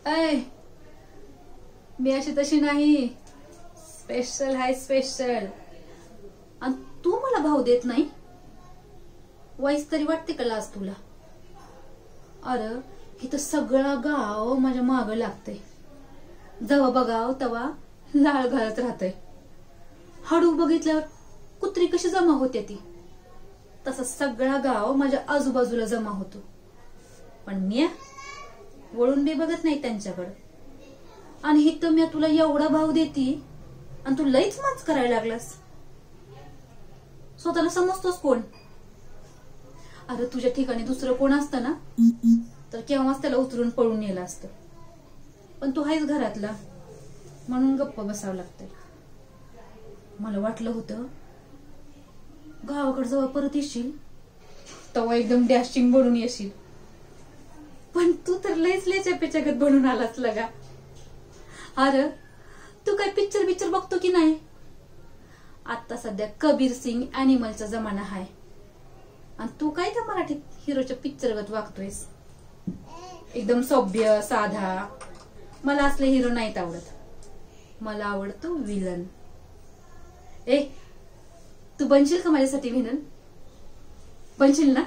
ऐ मी अशी तशी नाही, स्पेशल आहे स्पेशल. आणि तू मला भाव देत नाही, वाईस तरी वाटते का लाज तुला? अरे इथं सगळं गाव माझ्या माग लागतंय, जेव्हा बघाव तेव्हा लाळ घालत राहतय. हळू बघितल्यावर कुत्री कशी जमा होते ती, तसा सगळा गाव माझ्या आजूबाजूला जमा होतो. पण मी वळून बी बघत नाही त्यांच्याकडे. आणि इथं मी तुला एवढा भाव देती आणि तू लईच माच करायला लागलास. स्वतःला समजतोस कोण? अरे तुझ्या ठिकाणी दुसरं कोण असतं ना तर केव्हाच त्याला उचलून पळून नेलं असतं. पण तू आहेस घरातला म्हणून गप्प बसावं लागतंय. मला वाटलं होतं गावाकडे जेव्हा परत येशील तेव्हा एकदम डॅशिंग बनून येशील, पण तू तर लयच लेच्या पेच्यागत बनून आलास लगा. अरे तू काय पिक्चर बघतो की नाही? आता सध्या कबीर सिंग अॅनिमलचा जमाना आहे आणि तू काय त्या मराठी हिरोच्या पिक्चरगत वागतोयस, एकदम सभ्य साधा. मला असले हिरो नाहीत आवडत, मला आवडतो विलन. ए तू बनशील का माझ्यासाठी विलन? बनशील ना?